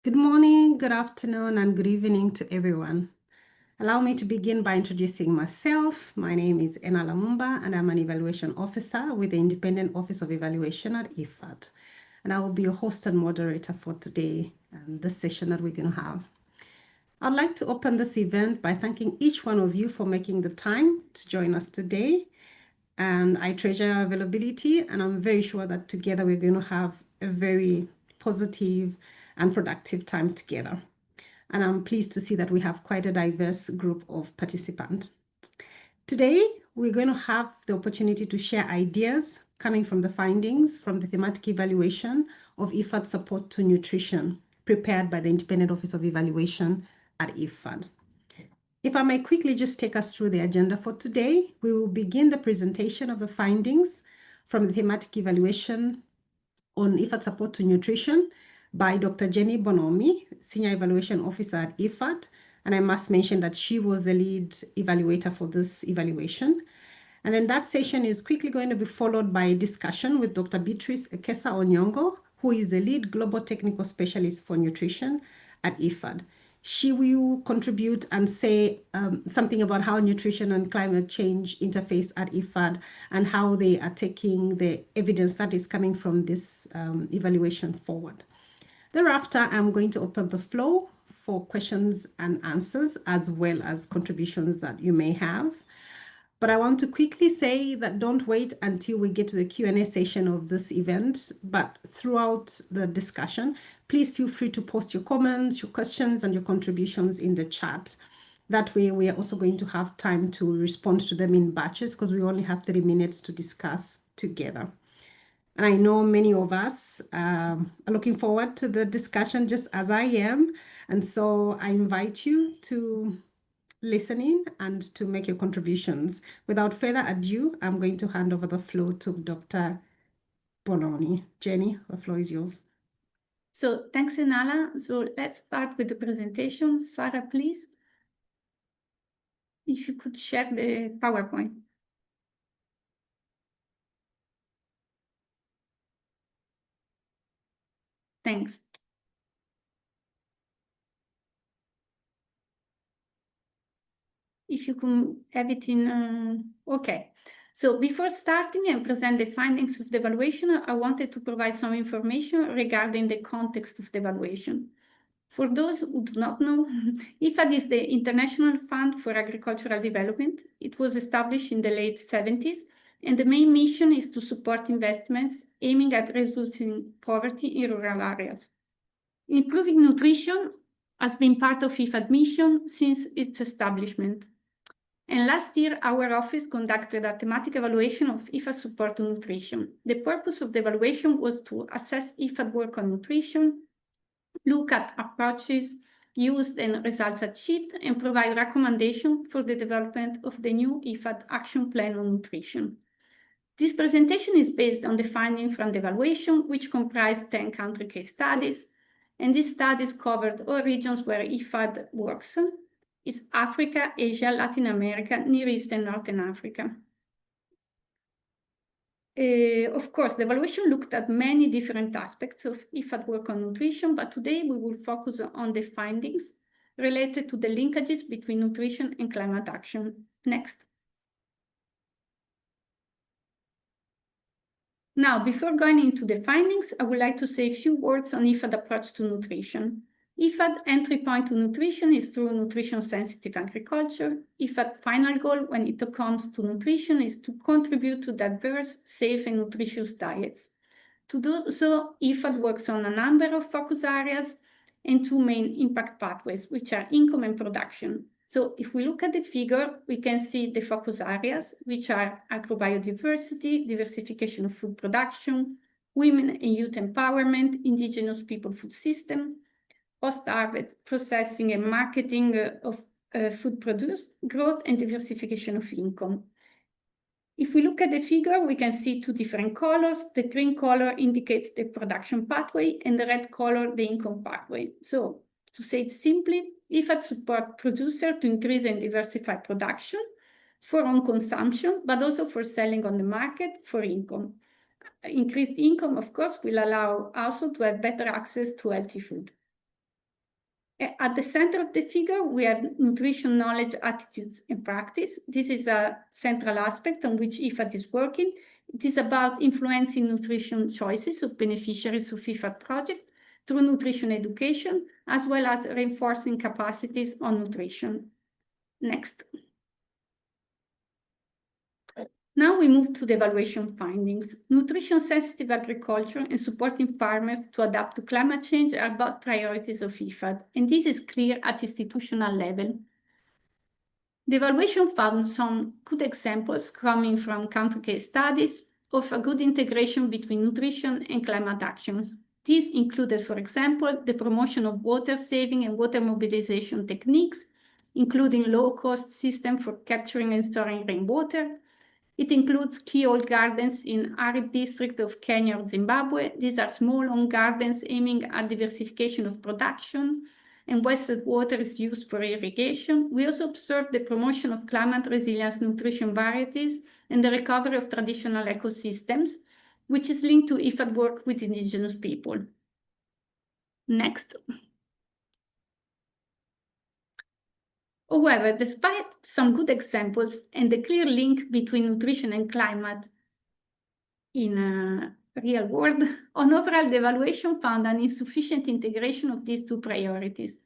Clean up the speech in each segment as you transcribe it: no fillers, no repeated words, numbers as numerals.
Good morning, good afternoon, and good evening to everyone. Allow me to begin by introducing myself. My name is Ena Lamumba, and I'm an evaluation officer with the Independent Office of Evaluation at IFAD. And I will be your host and moderator for today and this session that we're going to have. I'd like to open this event by thanking each one of you for making the time to join us today. And I treasure your availability, and I'm very sure that together we're going to have a very positive and productive time together. And I'm pleased to see that we have quite a diverse group of participants. Today, we're going to have the opportunity to share ideas coming from the findings from the thematic evaluation of IFAD support to nutrition, prepared by the Independent Office of Evaluation at IFAD. If I may quickly just take us through the agenda for today, we will begin the presentation of the findings from the thematic evaluation on IFAD support to nutrition by Dr. Jenny Bonomi, Senior Evaluation Officer at IFAD. And I must mention that she was the lead evaluator for this evaluation. And then that session is quickly going to be followed by a discussion with Dr. Beatrice Ekesa Onyongo, who is the lead global technical specialist for nutrition at IFAD. She will contribute and say something about how nutrition and climate change interface at IFAD and how they are taking the evidence that is coming from this evaluation forward. Thereafter, I'm going to open the floor for questions and answers as well as contributions that you may have. But I want to quickly say that don't wait until we get to the Q&A session of this event, but throughout the discussion, please feel free to post your comments, your questions, and your contributions in the chat. That way, we are also going to have time to respond to them in batches because we only have 30 minutes to discuss together. And I know many of us are looking forward to the discussion just as I am. And so I invite you to listen in and to make your contributions. Without further ado, I'm going to hand over the floor to Dr. Bononi. Jenny, the floor is yours. So thanks, Enala. So let's start with the presentation. Sarah, please. If you could share the PowerPoint. Thanks. If you can have it in, okay. So before starting and present the findings of the evaluation, I wanted to provide some information regarding the context of the evaluation. For those who do not know, IFAD is the International Fund for Agricultural Development. It was established in the late 70s, and the main mission is to support investments aiming at reducing poverty in rural areas. Improving nutrition has been part of IFAD mission since its establishment. And last year, our office conducted a thematic evaluation of IFAD support to nutrition. The purpose of the evaluation was to assess IFAD work on nutrition, look at approaches used and results achieved, and provide recommendations for the development of the new IFAD Action Plan on Nutrition. This presentation is based on the findings from the evaluation, which comprised 10 country case studies, and these studies covered all regions where IFAD works. It's Africa, Asia, Latin America, Near East, and Northern Africa. Of course, the evaluation looked at many different aspects of IFAD work on nutrition, but today we will focus on the findings related to the linkages between nutrition and climate action. Next. Now, before going into the findings, I would like to say a few words on IFAD approach to nutrition. IFAD entry point to nutrition is through nutrition-sensitive agriculture. IFAD final goal when it comes to nutrition is to contribute to diverse, safe, and nutritious diets. To do so, IFAD works on a number of focus areas and two main impact pathways, which are income and production. So if we look at the figure, we can see the focus areas, which are agrobiodiversity, diversification of food production, women and youth empowerment, indigenous people food system, post-harvest processing and marketing of food produced, growth and diversification of income. If we look at the figure, we can see two different colors. The green color indicates the production pathway and the red color, the income pathway. So to say it simply, IFAD support producers to increase and diversify production for own consumption, but also for selling on the market for income. Increased income, of course, will allow also to have better access to healthy food. At the center of the figure, we have nutrition knowledge, attitudes, and practice. This is a central aspect on which IFAD is working. It is about influencing nutrition choices of beneficiaries of IFAD project through nutrition education, as well as reinforcing capacities on nutrition. Next. Now we move to the evaluation findings. Nutrition-sensitive agriculture and supporting farmers to adapt to climate change are both priorities of IFAD, and this is clear at institutional level. The evaluation found some good examples coming from country case studies of a good integration between nutrition and climate actions. These included, for example, the promotion of water saving and water mobilization techniques, including low-cost systems for capturing and storing rainwater. It includes keyhole gardens in arid district of Kenya or Zimbabwe. These are small home gardens aiming at diversification of production, and wasted water is used for irrigation. We also observed the promotion of climate resilience nutrition varieties and the recovery of traditional ecosystems, which is linked to IFAD work with indigenous people. Next. However, despite some good examples and the clear link between nutrition and climate in a real world, on overall, the evaluation found an insufficient integration of these two priorities.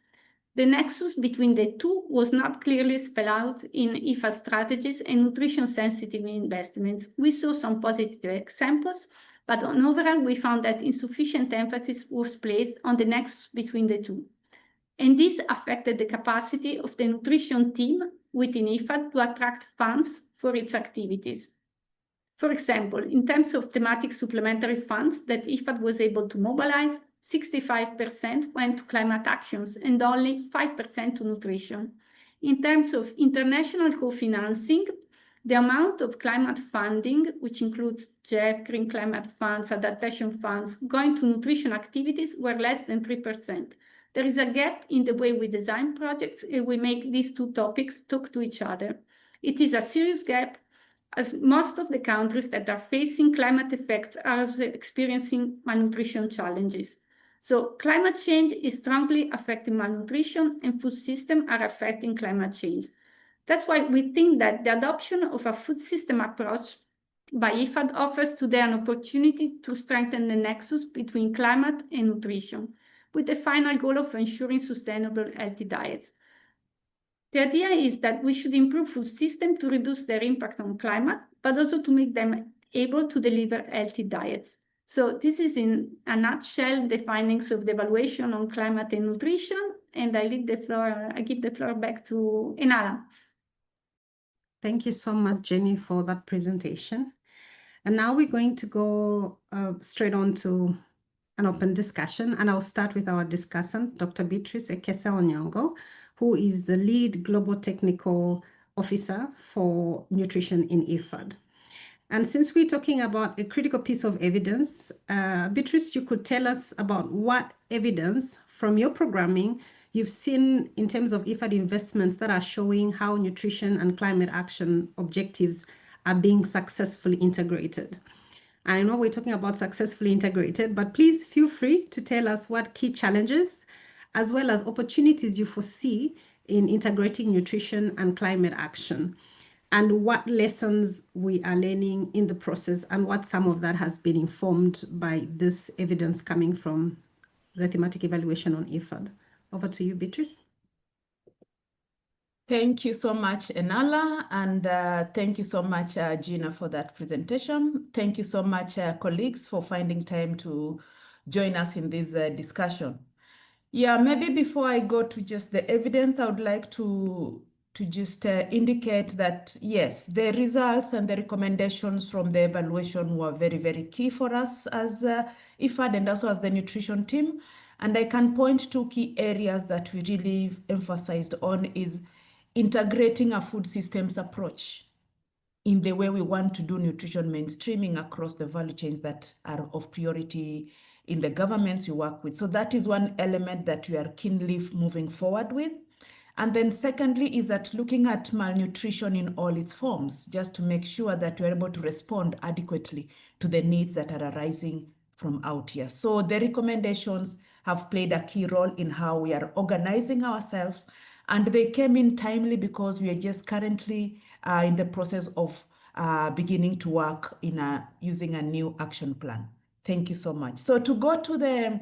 The nexus between the two was not clearly spelled out in IFAD strategies and nutrition-sensitive investments. We saw some positive examples, but on overall, we found that insufficient emphasis was placed on the nexus between the two. And this affected the capacity of the nutrition team within IFAD to attract funds for its activities. For example, in terms of thematic supplementary funds that IFAD was able to mobilize, 65% went to climate actions and only 5% to nutrition. In terms of international co-financing, the amount of climate funding, which includes GEF, Green Climate Funds, adaptation funds, going to nutrition activities were less than 3%. There is a gap in the way we design projects and we make these two topics talk to each other. It is a serious gap, as most of the countries that are facing climate effects are also experiencing malnutrition challenges. So climate change is strongly affecting malnutrition, and food systems are affecting climate change. That's why we think that the adoption of a food system approach by IFAD offers today an opportunity to strengthen the nexus between climate and nutrition, with the final goal of ensuring sustainable, healthy diets. The idea is that we should improve food systems to reduce their impact on climate, but also to make them able to deliver healthy diets. So this is in a nutshell the findings of the evaluation on climate and nutrition, and I give the floor back to Enala. Thank you so much, Jenny, for that presentation. And now we're going to go straight on to an open discussion, and I'll start with our discussant, Dr. Beatrice Ekesa-Onyango, who is the lead Global Technical Officer for Nutrition in IFAD. And since we're talking about a critical piece of evidence, Beatrice, you could tell us about what evidence from your programming you've seen in terms of IFAD investments that are showing how nutrition and climate action objectives are being successfully integrated. I know we're talking about successfully integrated, but please feel free to tell us what key challenges as well as opportunities you foresee in integrating nutrition and climate action, and what lessons we are learning in the process, and what some of that has been informed by this evidence coming from the thematic evaluation on IFAD. Over to you, Beatrice. Thank you so much, Enala, and thank you so much, Gina, for that presentation. Thank you so much, colleagues, for finding time to join us in this discussion. Yeah, maybe before I go to just the evidence, I would like to just indicate that, yes, the results and the recommendations from the evaluation were very, very key for us as IFAD and also as the nutrition team. And I can point to key areas that we really emphasized on is integrating a food systems approach in the way we want to do nutrition mainstreaming across the value chains that are of priority in the governments we work with. So that is one element that we are keenly moving forward with. And then secondly is that looking at malnutrition in all its forms, just to make sure that we're able to respond adequately to the needs that are arising from out here. So the recommendations have played a key role in how we are organizing ourselves. And they came in timely because we are just currently in the process of beginning to work in using a new action plan. Thank you so much. So to go to the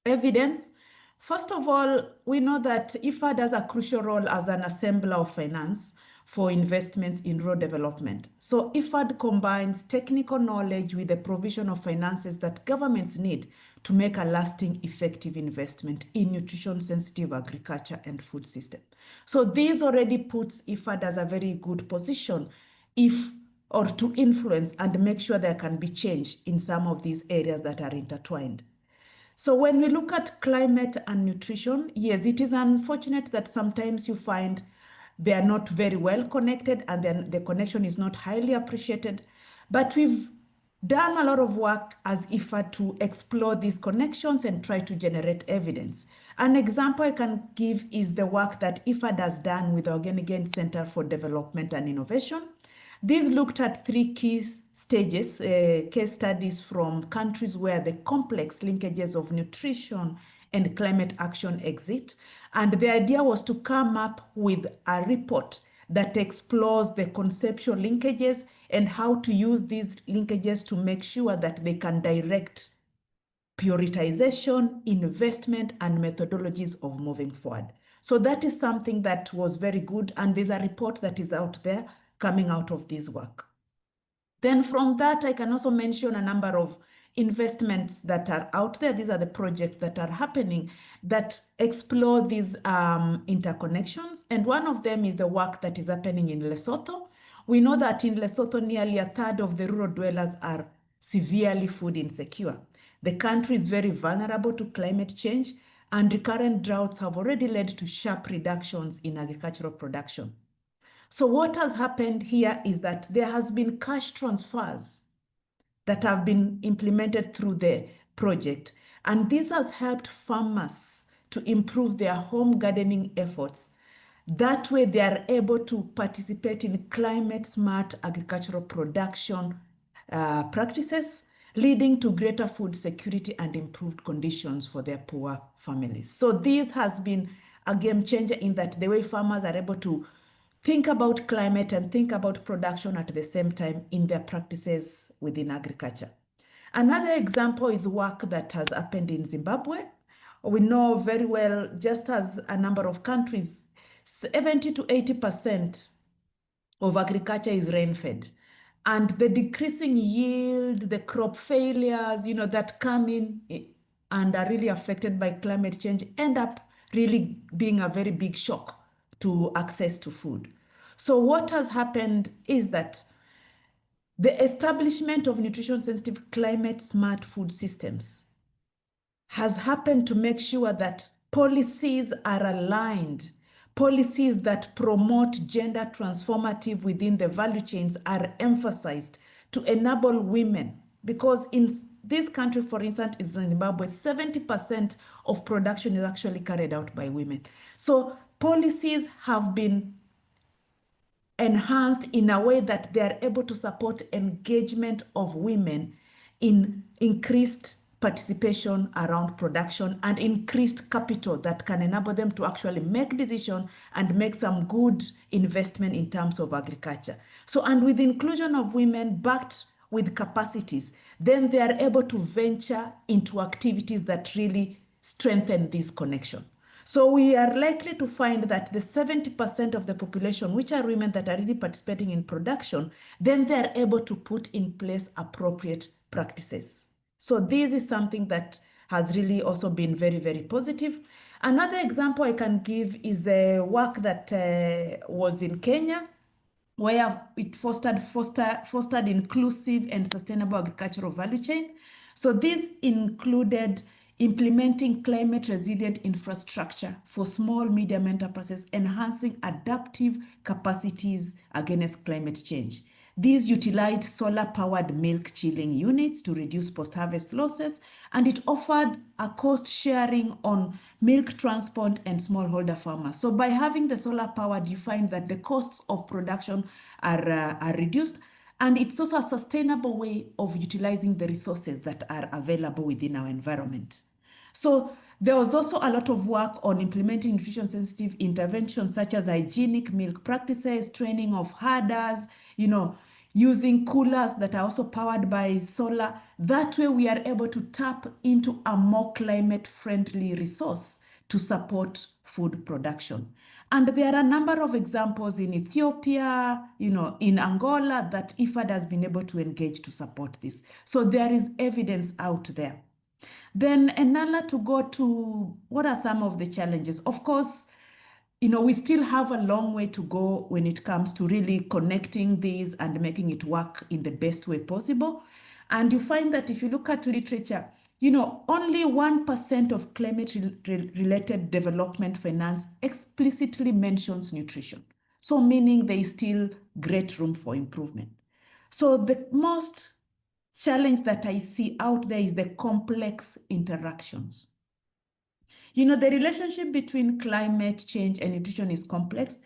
evidence, first of all, we know that IFAD has a crucial role as an assembler of finance for investments in rural development. So IFAD combines technical knowledge with the provision of finances that governments need to make a lasting, effective investment in nutrition-sensitive agriculture and food system. So this already puts IFAD as a very good position to influence and make sure there can be change in some of these areas that are intertwined. So when we look at climate and nutrition, yes, it is unfortunate that sometimes you find they are not very well connected and then the connection is not highly appreciated. But we've done a lot of work as IFAD to explore these connections and try to generate evidence. An example I can give is the work that IFAD has done with the Organic Center for Development and Innovation. These looked at 3 key stages, case studies from countries where the complex linkages of nutrition and climate action exist. And the idea was to come up with a report that explores the conceptual linkages and how to use these linkages to make sure that they can direct prioritization, investment, and methodologies of moving forward. So that is something that was very good, and there's a report that is out there coming out of this work. Then from that, I can also mention a number of investments that are out there. These are the projects that are happening that explore these interconnections. And one of them is the work that is happening in Lesotho. We know that in Lesotho, nearly 1/3 of the rural dwellers are severely food insecure. The country is very vulnerable to climate change, and recurrent droughts have already led to sharp reductions in agricultural production. So what has happened here is that there has been cash transfers that have been implemented through the project. And this has helped farmers to improve their home gardening efforts. That way they are able to participate in climate smart agricultural production practices, leading to greater food security and improved conditions for their poor families. So this has been a game changer in that the way farmers are able to think about climate and think about production at the same time in their practices within agriculture. Another example is work that has happened in Zimbabwe. We know very well, just as a number of countries, 70 to 80% of agriculture is rain-fed. And the decreasing yield, the crop failures, that come in and are really affected by climate change end up really being a very big shock to access to food. So what has happened is that the establishment of nutrition-sensitive climate-smart food systems has happened to make sure that policies are aligned. Policies that promote gender transformative within the value chains are emphasized to enable women. Because in this country, for instance, in Zimbabwe, 70% of production is actually carried out by women. So policies have been enhanced in a way that they are able to support engagement of women in increased participation around production and increased capital that can enable them to actually make decisions and make some good investment in terms of agriculture. So, and with the inclusion of women backed with capacities, then they are able to venture into activities that really strengthen this connection. So we are likely to find that the 70% of the population, which are women that are really participating in production, then they are able to put in place appropriate practices. So this is something that has really also been very, very positive. Another example I can give is a work that was in Kenya, where it fostered inclusive and sustainable agricultural value chain. So this included implementing climate resilient infrastructure for small, medium enterprises, enhancing adaptive capacities against climate change. These utilized solar-powered milk chilling units to reduce post-harvest losses, and it offered a cost sharing on milk transport and smallholder farmers. So by having the solar-powered, you find that the costs of production are reduced, and it's also a sustainable way of utilizing the resources that are available within our environment. So there was also a lot of work on implementing nutrition-sensitive interventions such as hygienic milk practices, training of herders, using coolers that are also powered by solar. That way we are able to tap into a more climate-friendly resource to support food production. And there are a number of examples in Ethiopia, in Angola, that IFAD has been able to engage to support this. So there is evidence out there. Then Enala, to go to what are some of the challenges? Of course, we still have a long way to go when it comes to really connecting these and making it work in the best way possible. And you find that if you look at literature, only 1% of climate-related development finance explicitly mentions nutrition. So meaning there is still great room for improvement. So the most challenge that I see out there is the complex interactions. The relationship between climate change and nutrition is complex,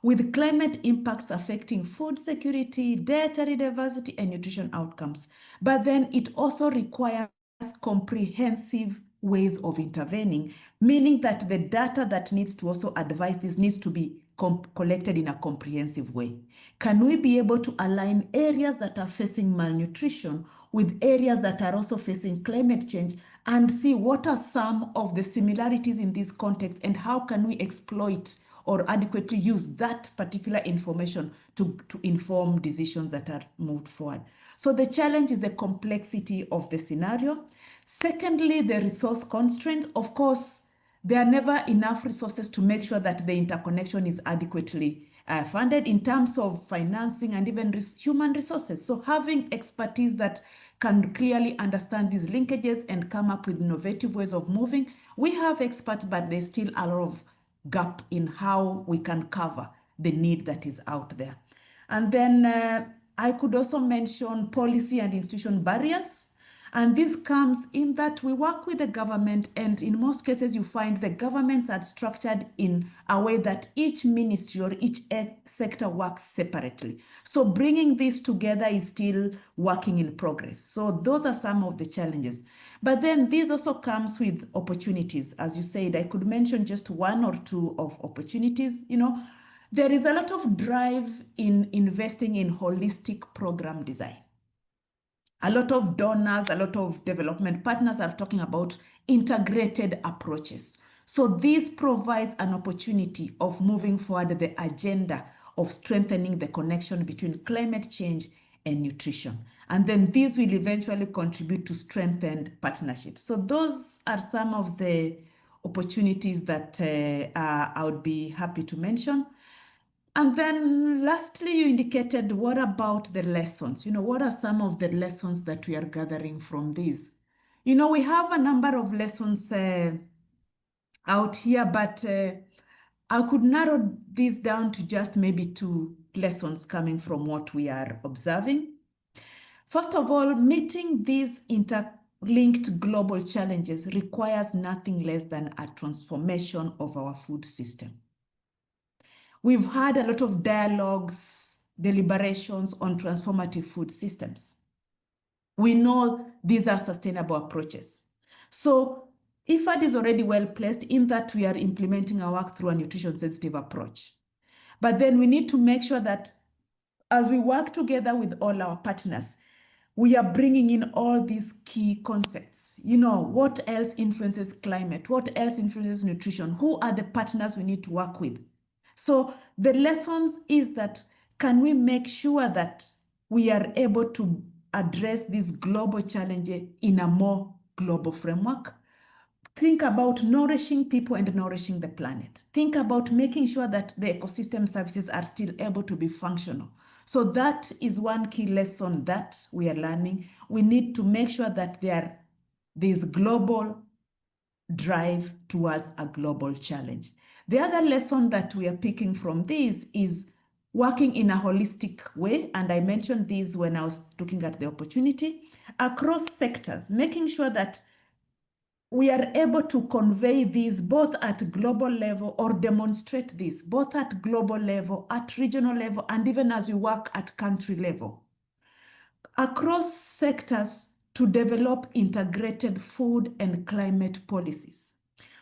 with climate impacts affecting food security, dietary diversity, and nutrition outcomes. But then it also requires comprehensive ways of intervening, meaning that the data that needs to also advise this needs to be collected in a comprehensive way. Can we be able to align areas that are facing malnutrition with areas that are also facing climate change and see what are some of the similarities in this context and how can we exploit or adequately use that particular information to inform decisions that are moved forward. So the challenge is the complexity of the scenario. Secondly, the resource constraints. Of course, there are never enough resources to make sure that the interconnection is adequately funded in terms of financing and even human resources. So having expertise that can clearly understand these linkages and come up with innovative ways of moving. We have experts, but there's still a lot of gap in how we can cover the need that is out there. And then I could also mention policy and institution barriers. And this comes in that we work with the government, and in most cases you find the governments are structured in a way that each ministry or each sector works separately. So bringing this together is still working in progress. So those are some of the challenges. But then this also comes with opportunities. As you said, I could mention just one or two of opportunities. There is a lot of drive in investing in holistic program design. A lot of donors, a lot of development partners are talking about integrated approaches. So this provides an opportunity of moving forward the agenda of strengthening the connection between climate change and nutrition. And then this will eventually contribute to strengthened partnerships. So those are some of the opportunities that I would be happy to mention. And then lastly, you indicated, what about the lessons? What are some of the lessons that we are gathering from this? We have a number of lessons out here, but I could narrow this down to just maybe 2 lessons coming from what we are observing. First of all, meeting these interlinked global challenges requires nothing less than a transformation of our food system. We've had a lot of dialogues, deliberations on transformative food systems. We know these are sustainable approaches. So IFAD is already well placed in that we are implementing our work through a nutrition-sensitive approach. But then we need to make sure that as we work together with all our partners, we are bringing in all these key concepts. What else influences climate? What else influences nutrition? Who are the partners we need to work with? So the lessons is that, can we make sure that we are able to address this global challenge in a more global framework? Think about nourishing people and nourishing the planet. Think about making sure that the ecosystem services are still able to be functional. So that is one key lesson that we are learning. We need to make sure that there is global drive towards a global challenge. The other lesson that we are picking from this is working in a holistic way, and I mentioned this when I was looking at the opportunity, across sectors, making sure that we are able to convey this both at global level, or demonstrate this both at global level, at regional level, and even as we work at country level. Across sectors, to develop integrated food and climate policies,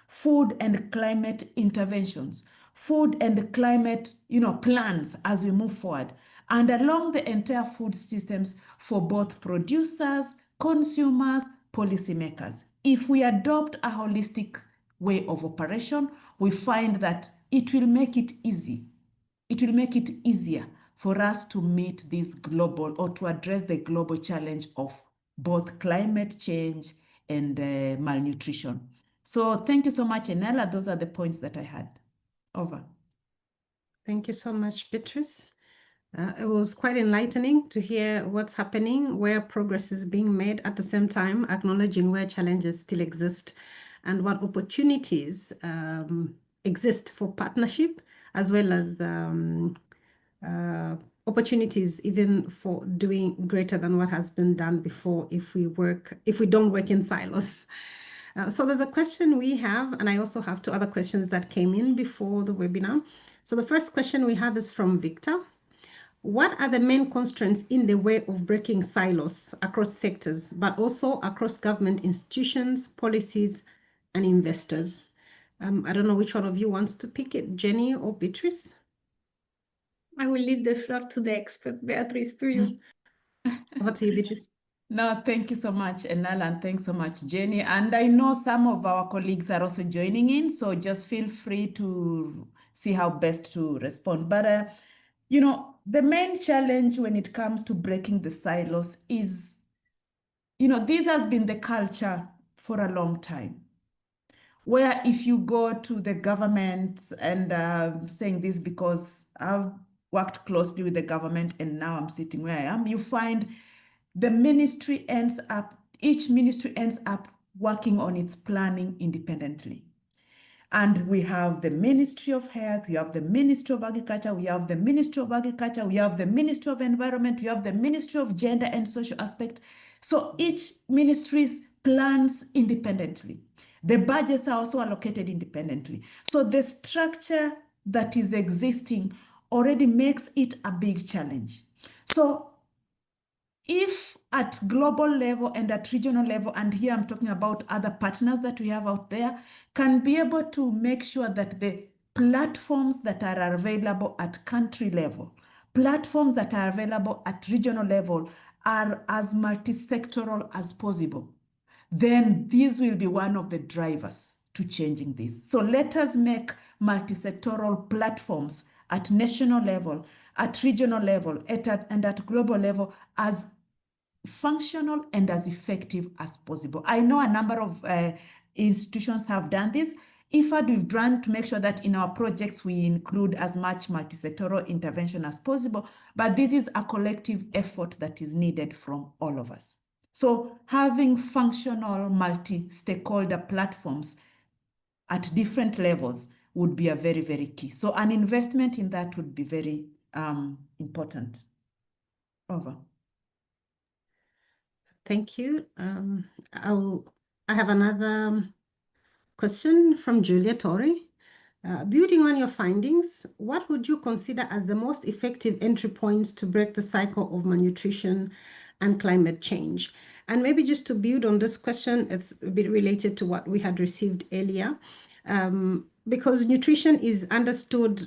food and climate interventions, food and climate, plans as we move forward, and along the entire food systems for both producers, consumers, policymakers. If we adopt a holistic way of operation, we find that it will make it easy. It will make it easier for us to meet this global or to address the global challenge of both climate change and malnutrition. So thank you so much, Enela. Those are the points that I had. Over. Thank you so much, Beatrice. It was quite enlightening to hear what's happening, where progress is being made, at the same time acknowledging where challenges still exist and what opportunities exist for partnership, as well as opportunities even for doing greater than what has been done before if we don't work in silos. So there's a question we have, and I also have two other questions that came in before the webinar. So the first question we have is from Victor. What are the main constraints in the way of breaking silos across sectors, but also across government institutions, policies, and investors? I don't know which one of you wants to pick it, Jenny or Beatrice? I will leave the floor to the expert, Beatrice, to you. Over to you, Beatrice. No, thank you so much, Enala, and thanks so much, Jenny. And I know some of our colleagues are also joining in, so just feel free to see how best to respond. But, the main challenge when it comes to breaking the silos is, this has been the culture for a long time, where if you go to the government, and saying this because I've worked closely with the government and now I'm sitting where I am, you find each ministry ends up working on its planning independently. And we have the Ministry of Health, we have the Ministry of Agriculture, we have the Ministry of Agriculture, we have the Ministry of Environment, we have the Ministry of Gender and Social Aspect. So each ministry plans independently. The budgets are also allocated independently. So the structure that is existing already makes it a big challenge. So if at global level and at regional level, and here I'm talking about other partners that we have out there, can be able to make sure that the platforms that are available at country level, platforms that are available at regional level are as multi-sectoral as possible, then this will be one of the drivers to changing this. So let us make multi-sectoral platforms at national level, at regional level, and at global level as functional and as effective as possible. I know a number of institutions have done this. IFAD, we've done to make sure that in our projects we include as much multi-sectoral intervention as possible, but this is a collective effort that is needed from all of us. So having functional multi-stakeholder platforms at different levels would be a very, very key. So an investment in that would be very important. Over. Thank you. I have another question from Julia Torre. Building on your findings, what would you consider as the most effective entry points to break the cycle of malnutrition and climate change? And maybe just to build on this question, it's a bit related to what we had received earlier, because nutrition is understood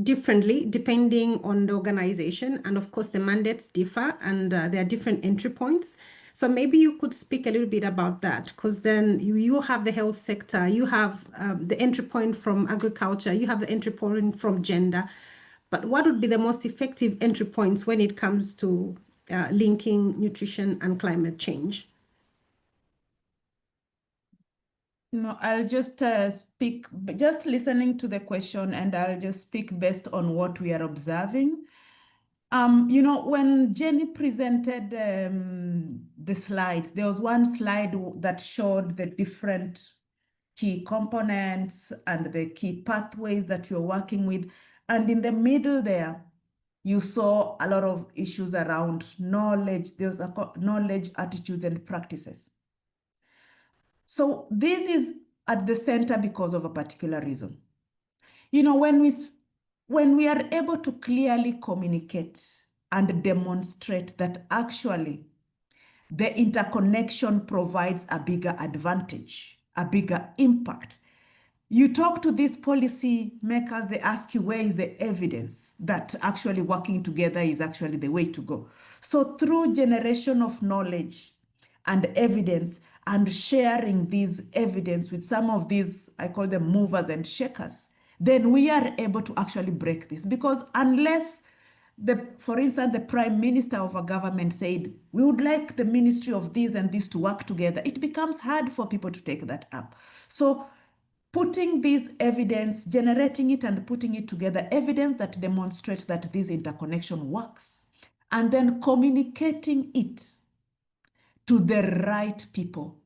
differently depending on the organization, and of course the mandates differ, and there are different entry points. So maybe you could speak a little bit about that, because then you have the health sector, you have the entry point from agriculture, you have the entry point from gender. But what would be the most effective entry points when it comes to linking nutrition and climate change? No, I'll just speak, just listening to the question, and I'll just speak based on what we are observing. When Jenny presented the slides, there was one slide that showed the different key components and the key pathways that you're working with. And in the middle there, you saw a lot of issues around knowledge. There's knowledge, attitudes, and practices. So this is at the center because of a particular reason. When we are able to clearly communicate and demonstrate that actually the interconnection provides a bigger advantage, a bigger impact. You talk to these policy makers, they ask you, where is the evidence that actually working together is actually the way to go? So through generation of knowledge and evidence and sharing this evidence with some of these, I call them movers and shakers, then we are able to actually break this. Because unless for instance, the prime minister of a government said, we would like the ministry of this and this to work together, it becomes hard for people to take that up. So putting this evidence, generating it and putting it together, evidence that demonstrates that this interconnection works, and then communicating it to the right people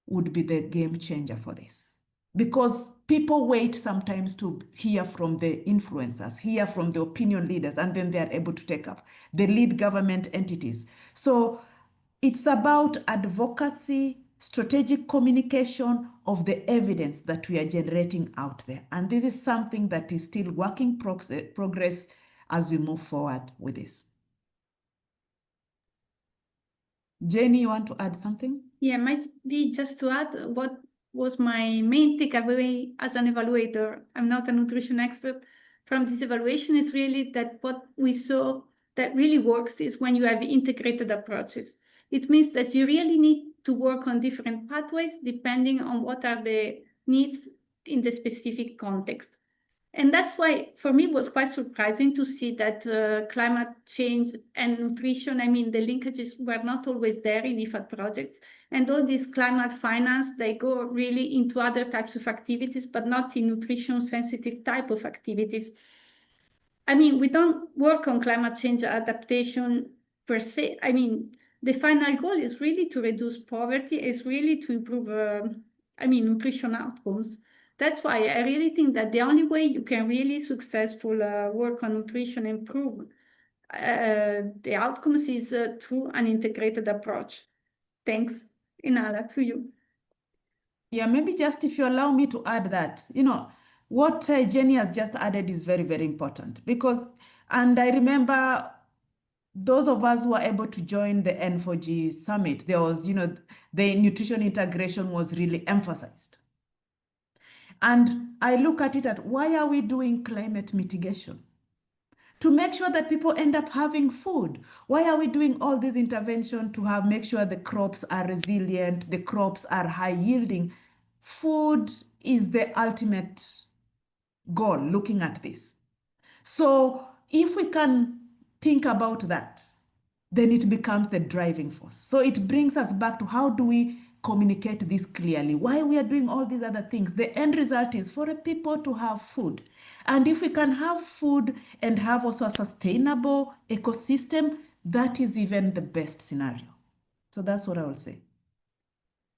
would be the game changer for this. Because people wait sometimes to hear from the influencers, hear from the opinion leaders, and then they are able to take up the lead government entities. So it's about advocacy, strategic communication of the evidence that we are generating out there. And this is something that is still work in progress as we move forward with this. Jenny, you want to add something? Yeah, might be just to add what was my main takeaway as an evaluator. I'm not a nutrition expert. From this evaluation is really that what we saw that really works is when you have integrated approaches. It means that you really need to work on different pathways depending on what are the needs in the specific context. And that's why, for me, it was quite surprising to see that climate change and nutrition, I mean, the linkages were not always there in IFAD projects. And all this climate finance, they go really into other types of activities, but not in nutrition-sensitive type of activities. I mean, we don't work on climate change adaptation per se. I mean, the final goal is really to reduce poverty, is really to improve, nutrition outcomes. That's why I really think that the only way you can really successful work on nutrition and improve the outcomes is through an integrated approach. Thanks, Inala, to you. Yeah, maybe just if you allow me to add that, what Jenny has just added is very, very important because, and I remember those of us who were able to join the N4G summit, there was, the nutrition integration was really emphasized. And I look at it at why are we doing climate mitigation? To make sure that people end up having food. Why are we doing all this intervention to make sure the crops are resilient, the crops are high yielding? Food is the ultimate goal looking at this. So if we can think about that, then it becomes the driving force. So it brings us back to how do we communicate this clearly? Why we are doing all these other things? The end result is for people to have food. And if we can have food and have also a sustainable ecosystem, that is even the best scenario. So that's what I will say.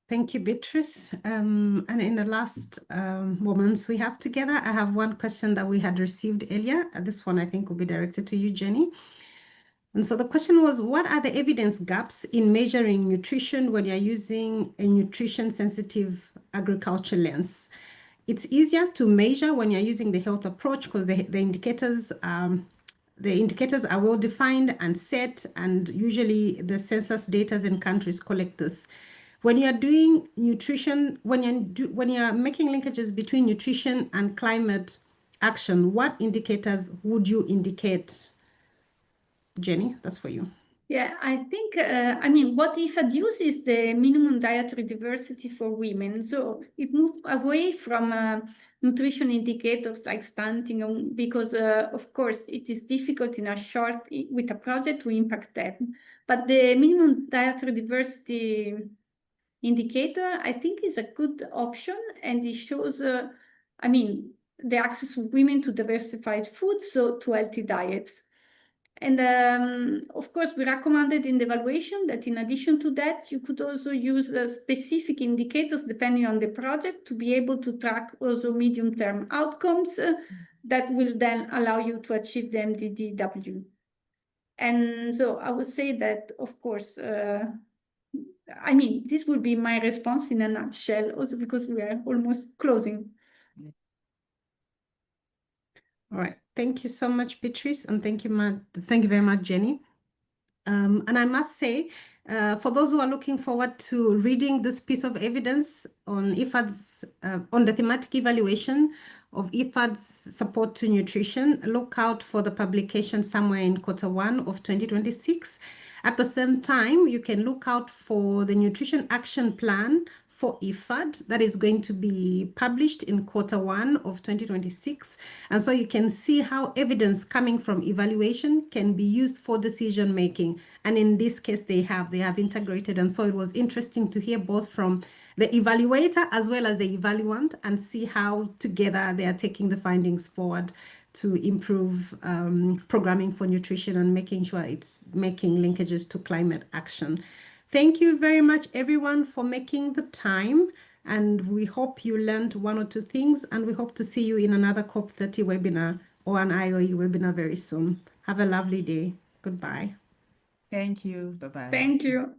Thank you, Beatrice. And in the last moments we have together, I have one question that we had received earlier. This one I think will be directed to you, Jenny. And so the question was, what are the evidence gaps in measuring nutrition when you're using a nutrition-sensitive agriculture lens? It's easier to measure when you're using the health approach because the indicators are well defined and set, and usually the census data in countries collect this. When you're doing nutrition, when you're making linkages between nutrition and climate action, what indicators would you indicate? Jenny, that's for you. Yeah, I think, what IFAD uses is the minimum dietary diversity for women. So it moved away from nutrition indicators like stunting, because, of course, it is difficult with a project to impact them. But the minimum dietary diversity indicator, I think, is a good option, and it shows, the access of women to diversified food, so to healthy diets. And of course, we recommended in the evaluation that in addition to that, you could also use specific indicators depending on the project to be able to track also medium-term outcomes that will then allow you to achieve the MDDW. And so I would say that, of course, this would be my response in a nutshell, also because we are almost closing. All right. Thank you so much, Beatrice, and thank you very much, Jenny. And I must say, For those who are looking forward to reading this piece of evidence on IFAD's, on the thematic evaluation of IFAD's support to nutrition, look out for the publication somewhere in Q1 of 2026. At the same time, you can look out for the Nutrition Action Plan for IFAD that is going to be published in Q1 of 2026. And so you can see how evidence coming from evaluation can be used for decision making. And in this case, they have integrated. And so it was interesting to hear both from the evaluator as well as the evaluant and see how together they are taking the findings forward to improve programming for nutrition and making sure it's making linkages to climate action. Thank you very much, everyone, for making the time. And we hope you learned one or two things. And we hope to see you in another COP30 webinar or an IOE webinar very soon. Have a lovely day. Goodbye. Thank you. Bye-bye. Thank you.